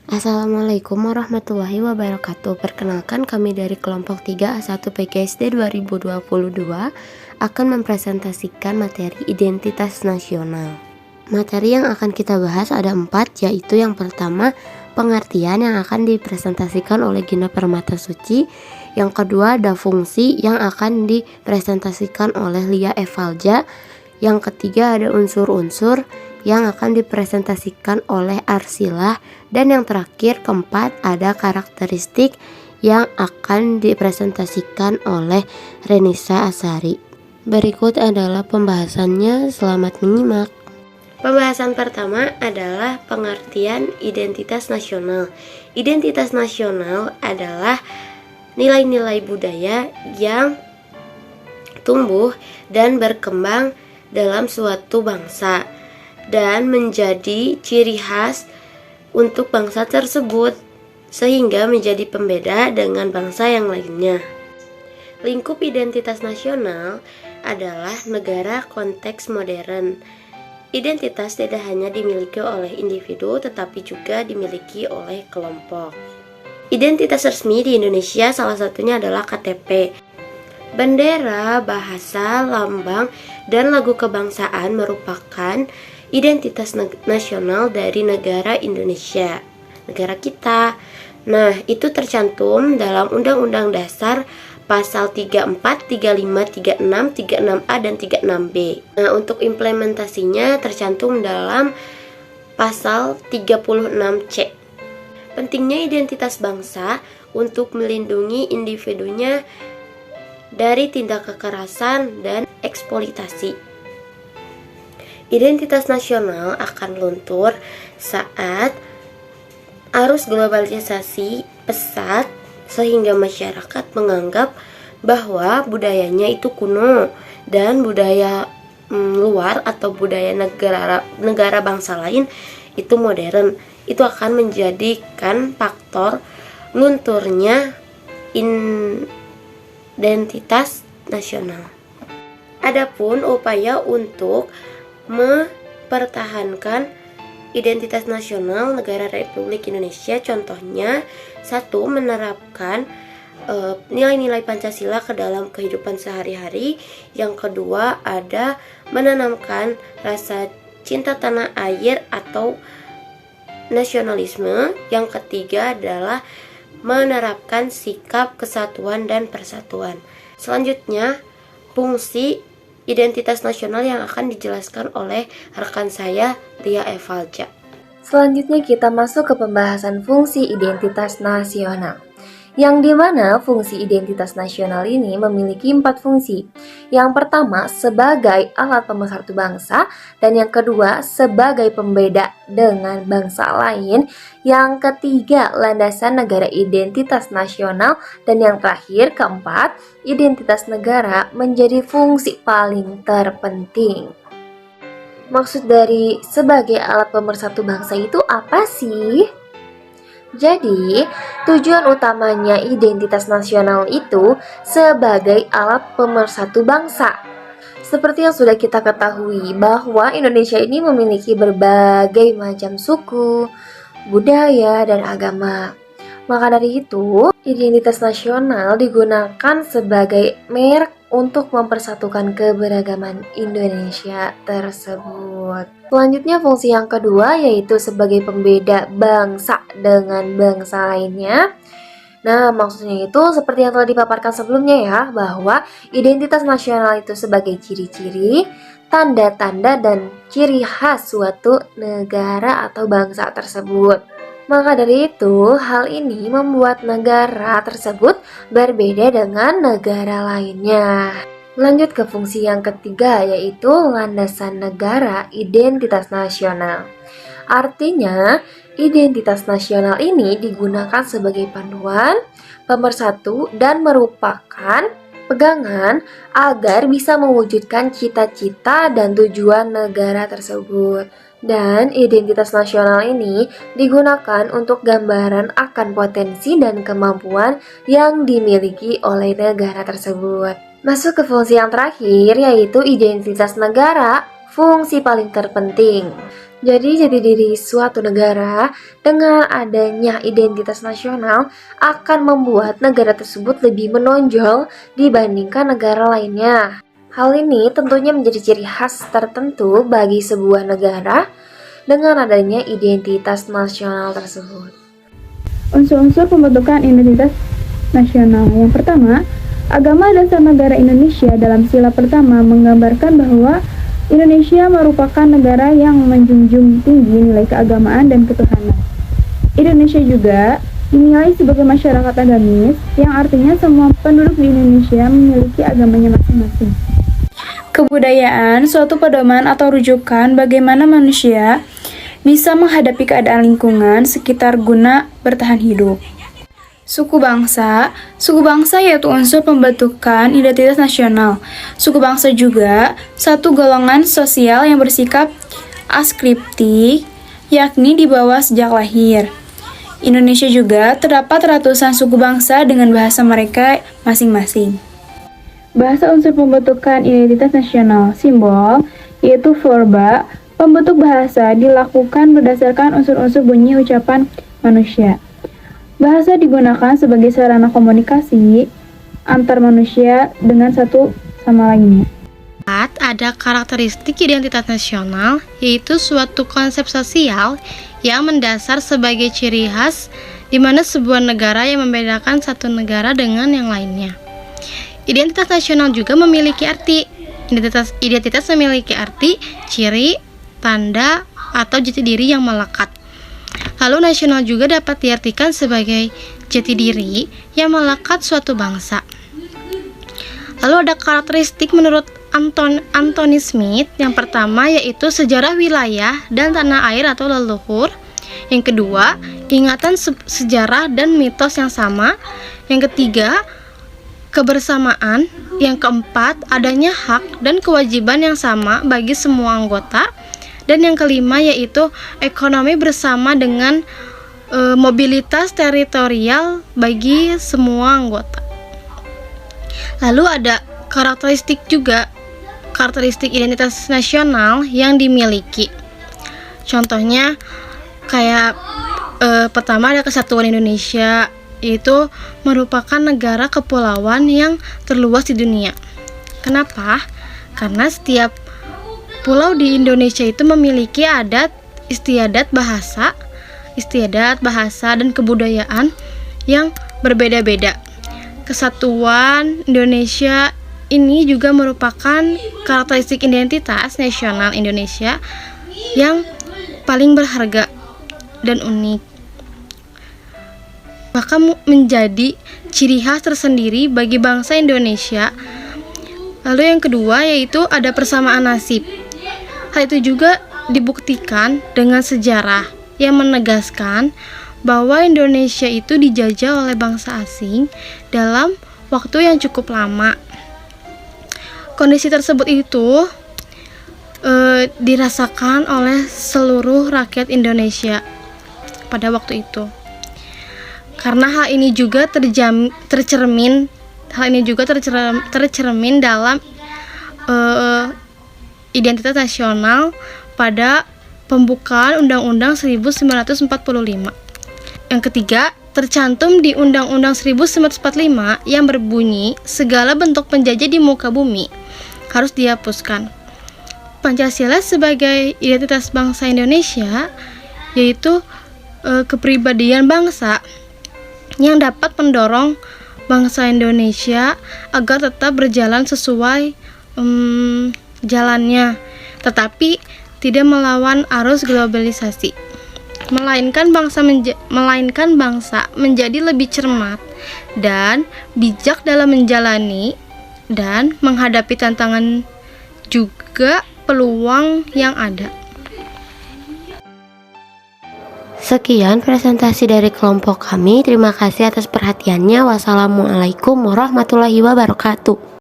Assalamualaikum warahmatullahi wabarakatuh. Perkenalkan, kami dari kelompok 3A1 PGSD 2022 akan mempresentasikan materi identitas nasional. Materi yang akan kita bahas ada 4, yaitu yang pertama pengertian yang akan dipresentasikan oleh Gina Permatasuci. Yang kedua ada fungsi yang akan dipresentasikan oleh Lia Evalja. Yang ketiga ada unsur-unsur yang akan dipresentasikan oleh Arsila. Dan yang terakhir, keempat, ada karakteristik yang akan dipresentasikan oleh Renisa Asari. Berikut adalah pembahasannya, selamat menyimak. Pembahasan pertama adalah pengertian identitas nasional. Identitas nasional adalah nilai-nilai budaya yang tumbuh dan berkembang dalam suatu bangsa dan menjadi ciri khas untuk bangsa tersebut, sehingga menjadi pembeda dengan bangsa yang lainnya. Lingkup identitas nasional adalah negara konteks modern. Identitas tidak hanya dimiliki oleh individu, tetapi juga dimiliki oleh kelompok. Identitas resmi di Indonesia salah satunya adalah KTP. Bendera, bahasa, lambang, dan lagu kebangsaan merupakan identitas nasional dari negara Indonesia, negara kita. Nah, itu tercantum dalam Undang-Undang Dasar pasal 34, 35, 36, 36A, dan 36B. Nah, untuk implementasinya tercantum dalam pasal 36C. Pentingnya identitas bangsa untuk melindungi individunya dari tindak kekerasan dan eksploitasi. Identitas nasional akan luntur saat arus globalisasi pesat, sehingga masyarakat menganggap bahwa budayanya itu kuno dan budaya luar atau budaya negara bangsa lain itu modern. Itu akan menjadikan faktor lunturnya identitas nasional. Adapun upaya untuk mempertahankan identitas nasional negara Republik Indonesia, contohnya 1. Menerapkan nilai-nilai Pancasila ke dalam kehidupan sehari-hari. Yang kedua ada menanamkan rasa cinta tanah air atau nasionalisme. Yang ketiga adalah menerapkan sikap kesatuan dan persatuan. Selanjutnya, fungsi identitas nasional yang akan dijelaskan oleh rekan saya, Lia Evalja. Selanjutnya kita masuk ke pembahasan fungsi identitas nasional, yang dimana fungsi identitas nasional ini memiliki 4 fungsi. Yang pertama sebagai alat pemersatu bangsa, dan yang kedua sebagai pembeda dengan bangsa lain, yang ketiga landasan negara identitas nasional, dan yang terakhir keempat, identitas negara menjadi fungsi paling terpenting. Maksud dari sebagai alat pemersatu bangsa itu apa sih? Jadi, tujuan utamanya identitas nasional itu sebagai alat pemersatu bangsa. Seperti yang sudah kita ketahui bahwa Indonesia ini memiliki berbagai macam suku, budaya, dan agama. Maka dari itu, identitas nasional digunakan sebagai merek untuk mempersatukan keberagaman Indonesia tersebut. Selanjutnya fungsi yang kedua yaitu sebagai pembeda bangsa dengan bangsa lainnya. Nah, maksudnya itu seperti yang telah dipaparkan sebelumnya ya, bahwa identitas nasional itu sebagai ciri-ciri, tanda-tanda, dan ciri khas suatu negara atau bangsa tersebut. Maka dari itu, hal ini membuat negara tersebut berbeda dengan negara lainnya. Lanjut ke fungsi yang ketiga, yaitu landasan negara identitas nasional. Artinya, identitas nasional ini digunakan sebagai panduan, pemersatu, dan merupakan pegangan agar bisa mewujudkan cita-cita dan tujuan negara tersebut. Dan identitas nasional ini digunakan untuk gambaran akan potensi dan kemampuan yang dimiliki oleh negara tersebut. Masuk ke fungsi yang terakhir, yaitu identitas negara, fungsi paling terpenting. Jadi jati diri suatu negara dengan adanya identitas nasional akan membuat negara tersebut lebih menonjol dibandingkan negara lainnya. Hal ini tentunya menjadi ciri khas tertentu bagi sebuah negara dengan adanya identitas nasional tersebut. Unsur-unsur pembentukan identitas nasional. Yang pertama, agama dasar negara Indonesia dalam sila pertama menggambarkan bahwa Indonesia merupakan negara yang menjunjung tinggi nilai keagamaan dan ketuhanan. Indonesia juga dinilai sebagai masyarakat agamis, yang artinya semua penduduk di Indonesia memiliki agamanya masing-masing. Kebudayaan suatu pedoman atau rujukan bagaimana manusia bisa menghadapi keadaan lingkungan sekitar guna bertahan hidup. Suku bangsa yaitu unsur pembentukan identitas nasional. Suku bangsa juga satu golongan sosial yang bersikap askriptik, yakni dibawa sejak lahir. Indonesia juga terdapat ratusan suku bangsa dengan bahasa mereka masing-masing. Bahasa unsur pembentukan identitas nasional. Simbol yaitu verba. Pembentuk bahasa dilakukan berdasarkan unsur-unsur bunyi ucapan manusia. Bahasa digunakan sebagai sarana komunikasi antar manusia dengan satu sama lainnya. Ada karakteristik identitas nasional, yaitu suatu konsep sosial yang mendasar sebagai ciri khas di mana sebuah negara yang membedakan satu negara dengan yang lainnya. Identitas nasional juga memiliki arti. Identitas memiliki arti, ciri, tanda, atau jati diri yang melekat. Lalu nasional juga dapat diartikan sebagai jati diri yang melekat suatu bangsa. Lalu ada karakteristik menurut Anthony Smith. Yang pertama yaitu sejarah wilayah dan tanah air atau leluhur. Yang kedua, ingatan sejarah dan mitos yang sama. Yang ketiga, kebersamaan. Yang keempat, adanya hak dan kewajiban yang sama bagi semua anggota. Dan yang kelima yaitu ekonomi bersama dengan mobilitas teritorial bagi semua anggota. Lalu ada karakteristik identitas nasional yang dimiliki. Contohnya kayak pertama ada kesatuan Indonesia, yaitu merupakan negara kepulauan yang terluas di dunia. Kenapa? Karena setiap pulau di Indonesia itu memiliki adat, istiadat, bahasa, dan kebudayaan yang berbeda-beda. Kesatuan Indonesia ini juga merupakan karakteristik identitas nasional Indonesia yang paling berharga dan unik. Bahkan menjadi ciri khas tersendiri bagi bangsa Indonesia. Lalu yang kedua yaitu ada persamaan nasib. Hal itu juga dibuktikan dengan sejarah yang menegaskan bahwa Indonesia itu dijajah oleh bangsa asing dalam waktu yang cukup lama. Kondisi tersebut itu dirasakan oleh seluruh rakyat Indonesia pada waktu itu. Karena hal ini juga tercermin dalam identitas nasional pada pembukaan Undang-Undang 1945. Yang ketiga, tercantum di Undang-Undang 1945 yang berbunyi segala bentuk penjajah di muka bumi harus dihapuskan. Pancasila sebagai identitas bangsa Indonesia yaitu kepribadian bangsa yang dapat mendorong bangsa Indonesia agar tetap berjalan sesuai jalannya, tetapi tidak melawan arus globalisasi, melainkan bangsa menjadi lebih cermat dan bijak dalam menjalani dan menghadapi tantangan juga peluang yang ada. Sekian presentasi dari kelompok kami. Terima kasih atas perhatiannya. Wassalamualaikum warahmatullahi wabarakatuh.